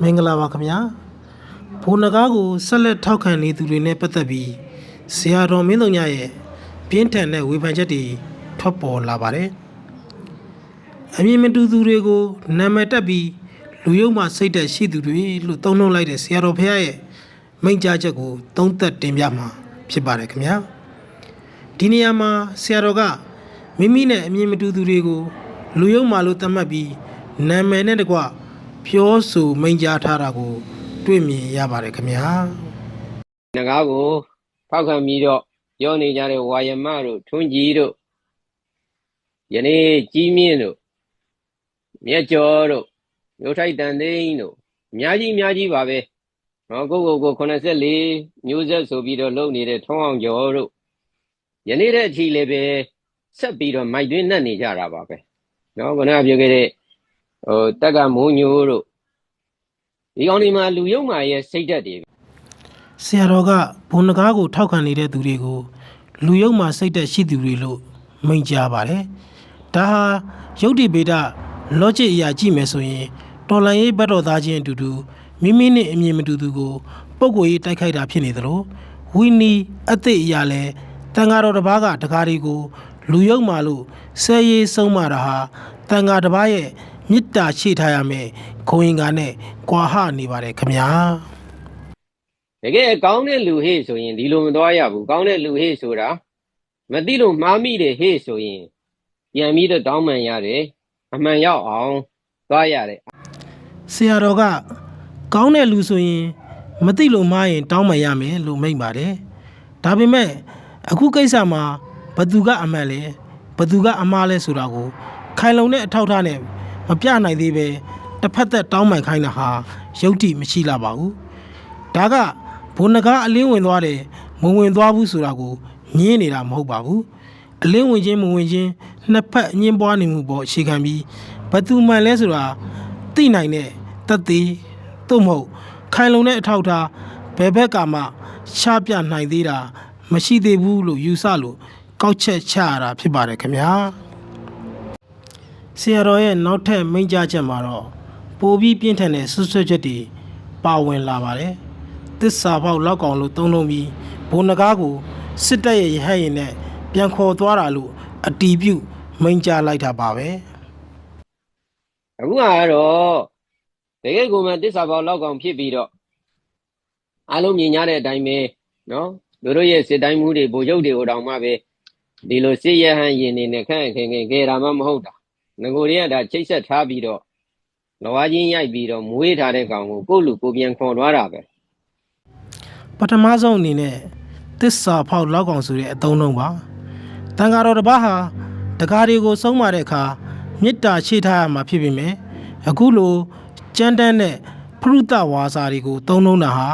မင်္ဂလာပါခင်ဗျာဘုံနဂါးကိုဆက်လက်ထောက်ခံနေသူတွေနဲ့ပတ်သက်ပြီးဆရာတော်မင်းတို့ညရဲ့ပြင်းထန်တဲ့ဝေဖန်ချက်တွေထွက်ပေါ်လာပါတယ်အမြင်မတူသူတွေကိုနာမည်တက်ပြီးလူယုံမှစိတ်သက်ရှိသူတွေလို့သုံးနှုန်းလိုက်တဲ့ဆရာတော်ဖခင်ရဲ့မိန့်ကြားချက်ကိုသုံးသပ်တင်ပြမှာဖြစ်ပါတယ်ခင်ဗျာဒီနေရာမှာဆရာတော်ကမိမိနဲ့အမြင်မတူသူတွေကိုလူယုံမှလို့သတ်မှတ်ပြီးနာမည်နဲ့တကွပြောဆိုမိန့်ကြားထားတာကိုတွေ့မြင်ရပါတယ်ခင်ဗျာငကားကိုဖောက်ခံပြီးတော့ပြောနေကြတဲ့ဝါယမတို့ထွန်းကြီးတို့ယနေ့ကြီးမြင့်တို့မြတ်ကျော်တို့မြို့ထိုက်တန်သိန်းတို့အများကြီးပါပဲနော်ကို84မျိုးဆက်ဆိုပြီးတော့လုပ်နေတဲ့ထုံးအောင်ကျော်တို့ယနေ့တဲ့အထိလည်းပဲဆက်ပြီးတော့မိုက်တွင်းနှက်နေကြတာပါပဲနော်ခုနကပြောခဲ့တဲ့တက်ကမိုးညိုတို့ဒီကောင်းဒီမှာလူယုံမာရဲ့စိတ်ဓာတ်တွေဆရာတော်ကဘုံနဂါးကိုထောက်ခံနေတဲ့သူတွေကိုလူယုံမာစိတ်ဓာတ်ရှိသူတွေလို့မိန့်ကြားပါတယ်ဒါဟာယုတ်တိဗေဒလောဂျစ်အရာကြည့်မယ်ဆိုရင်တော်လန်ရေးဘတ်တော်သားချင်းအတူတူမိမိနဲ့အမြင်မတူသူကိုပုံကိုရေးတိုက်ခိုက်တာဖြစ်နေသလိုဝီနီအသိအရာလဲတန်ဃာတော်တစ်ပါးကတကားတွေကိုလူယုံမာလို့ဆဲရေးဆုံးမတာဟာတန်ဃာတစ်ပါးရဲ့မေတ္တာရှိထားရမယ်ဂုဏ်ရင်ကနဲ့ကွာဟနေပါတယ်ခင်ဗျာတကယ်ကောင်းတဲ့လူဟေ့ဆိုရင်ဒီလိုမသွားရဘူးကောင်းတဲ့လူဟေ့ဆိုတာမသိလို့မှားမိတယ်ဟေ့ဆိုရင်ပြန်ပြီးတော့တောင်းပန်ရတယ်အမှန်ရောက်အောင်သွားရတယ်ဆရာတော်ကကောင်းတဲ့လူဆိုရင်မသိလို့မှားရင်တောင်းပန်ရမယ်လို့မိန့်ပါတယ်ဒါပေမဲ့အခုကိစ္စမှာဘသူကအမှန်လဲဘသူကအမှားလဲဆိုတာကိုခိုင်လုံတဲ့အထောက်အထားနဲ့မပြနိုင်သေးပဲတစ်ဖက်သက်တောင်းပန်ခိုင်းတာဟာယုတ်တိမရှိလာပါဘူးဒါကဘုံနဂါးအလင်းဝင်သွားတယ်မဝင်သွားဘူးဆိုတာကိုညင်းနေတာမဟုတ်ပါဘူးအလင်းဝင်ခြင်းမဝင်ခြင်းနှစ်ဖက်အငင်းပွားနေမှုပေါ်အခြေခံပြီးဘသူမှန်လဲဆိုတာသိနိုင်တဲ့သက်သေသို့မဟုတ်ခိုင်လုံတဲ့အထောက်အထားဘယ်ဘက်ကမှချပြနိုင်သေးတာမရှိသေးဘူးလို့ယူဆလို့ကောက်ချက်ချရတာဖြစ်ပါတယ်ခင်ဗျာဆရာတော်ရဲ့နောက်ထပ်မိန့်ကြားချက်မှာတော့ပိုပြီးပြင်းထန်တဲ့ဆွဆွချက်တွေပါဝင်လာပါတယ်သစ္စာပေါက်လောက်ကောင်လို့သုံးလုံးပြီးဘုံနဂါးကိုစစ်တပ်ရဲ့ရဟတ်ရင်နဲ့ပြန်ခေါ်သွားတာလို့အတီးပြုမိန့်ကြားလိုက်တာပါပဲအခုကတော့တကယ်ကိုမှသစ္စာပေါက်လောက်ကောင်ဖြစ်ပြီးတော့အားလုံးမြင်ကြတဲ့အတိုင်းပဲနော်တို့ရဲ့စစ်တိုင်းမှုတွေဗိုလ်ချုပ်တွေကိုတောင်မှပဲဒီလိုစစ်ရဟန်းရင်နေနဲ့ခန့်ခင်ခဲ့တာမှမဟုတ်တာငကိုတွေကဒါချိတ်ဆက်ထားပြီးတော့လဝါချင်းရိုက်ပြီးတော့မွေးထားတဲ့ကောင်ကိုကိုယ့်လူကိုပြန်ခေါ်သွားတာပဲပထမဆုံးအနေနဲ့သစ္စာဖောက်လောက်ကောင်ဆိုတဲ့အသုံးလုံးပါတန်ဃာတော်တစ်ပါးဟာတကားတွေကိုဆုံးမတဲ့အခါမေတ္တာရှိထားရမှာဖြစ်ပေမဲ့အခုလိုကြမ်းတမ်းတဲ့ဖရုဒဝါစာတွေကိုသုံးလုံးတာဟာ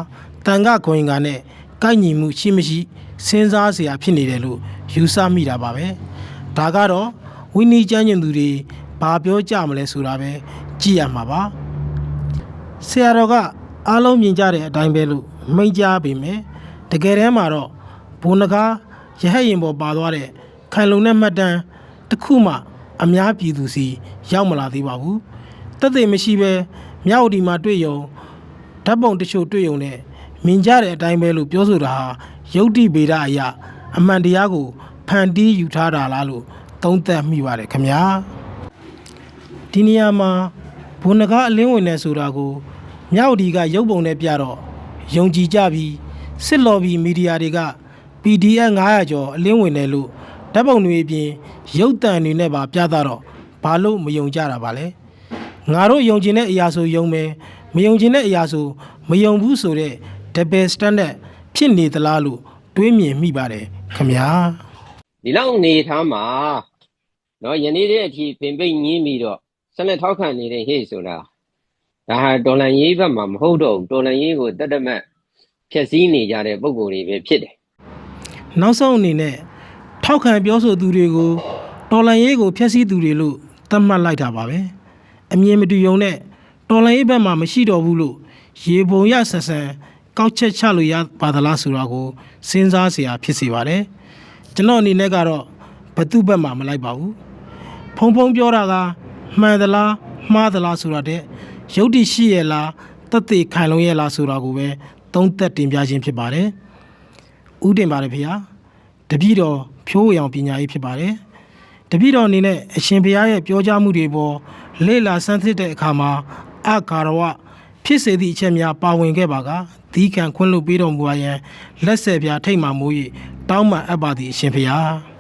တန်ဃာဂုဏ်ကနဲ့ကိုက်ညီမှုရှိမရှိစဉ်းစားเสียဖြစ်နေတယ်လို့ယူဆမိတာပါပဲဒါကတော့ဝိနည်းကျမ်းကျင်သူတွေဘာပြောကြမလဲဆိုတာပဲကြည့်ရမှာပါဆရာတော်ကအားလုံးမြင်ကြတဲ့အတိုင်းပဲလို့မိန့်ကြားပေမဲ့တကယ်တမ်းမှာတော့ဘုံနဂါးရဟတ်ရင်ပေါ်ပါသွားတဲ့ခိုင်လုံတဲ့မှတ်တမ်းတစ်ခုမှအများပြည်သူစီရောက်မလာသေးပါဘူးတက်သေးမရှိပဲမြောက်ဒီမှာတွေ့ရုံဓာတ်ပုံတချို့တွေ့ရုံနဲ့မြင်ကြတဲ့အတိုင်းပဲလို့ပြောဆိုတာဟာယုတ်တိဗေဒအရာအမှန်တရားကိုဖန်တီးယူထားတာလားလို့သုံးသပ်မိပါတယ်ခင်ဗျာဒီနေရာမှာဘုံနဂါးအလင်းဝင်နေဆိုတာကိုမြောက်ဒီကရုပ်ပုံနဲ့ပြတော့ယုံကြည်ကြပြီးစစ်လော်ဘီမီဒီယာတွေက PDF 900ကျော်အလင်းဝင်တယ်လို့ဓာတ်ပုံတွေအပြင်ရုပ်သံတွေနဲ့ပါပြသတော့ဘာလို့မယုံကြတာပါလဲငါတို့ယုံကျင်တဲ့အရာဆိုယုံမယ်မယုံကျင်တဲ့အရာဆိုမယုံဘူးဆိုတဲ့ double standard ဖြစ်နေသလားလို့တွေးမြင်မိပါတယ်ခင်ဗျာဒီလောက်အနေထားမှာနော်ယနေ့တဲ့အထိပင်ပိတ်ညင်းပြီးတော့ဆက်လက်ထောက်ခံနေတဲ့ဟေ့ဆိုတာဒါဟာတော်လန်ရေးဘက်မှာမဟုတ်တော့ဘူးတော်လန်ရေးကိုတတ်တမတ်ဖြည့်ဆည်းနေကြတဲ့ပုံကိုယ်တွေပဲဖြစ်တယ်နောက်ဆုံးအနေနဲ့ထောက်ခံပြောဆိုသူတွေကိုတော်လန်ရေးကိုဖျက်ဆီးသူတွေလို့သတ်မှတ်လိုက်တာပါပဲအမြင်မတူယုံနဲ့တော်လန်ရေးဘက်မှာမရှိတော့ဘူးလို့ရေပုံရဆန်ဆန်ကောက်ချက်ချလို့ရပါသလားဆိုတာကိုစဉ်းစားเสียဖြစ်စေပါတယ်ကျွန်တော်အနေနဲ့ကတော့ဘသူ့ဘက်မှာမလိုက်ပါဘူးဖုံဖုံပြောတာကမှန်သလားမှားသလားဆိုတာတဲ့ယုတ်တိရှိရလားတ သက်သေခိုင်လုံရဲ့လားဆိုတာကိုပဲသုံးသက်တင်ပြခြင်းဖြစ်ပါတယ်။ဥတင်ပါတယ်ဖေဟာတပည့်တော်ဖြိုးဝေအောင်ပညာရေးဖြစ်ပါတယ်။တပည့်တော်အနေနဲ့အရှင်ဘုရားရဲ့ပြောကြားမှုတွေပေါ်လေ့လာဆန်းစစ်တဲ့အခါမှာအကာရဝဖြစ်စေသည့်အချက်များပါဝင်ခဲ့ပါကသီးခံခွင့်လွှတ်ပေးတော်မူပါရန်လက်ဆက်ပြထိတ်မှမိုး၍တောင်းပန်အပ်ပါသည်အရှင်ဘုရား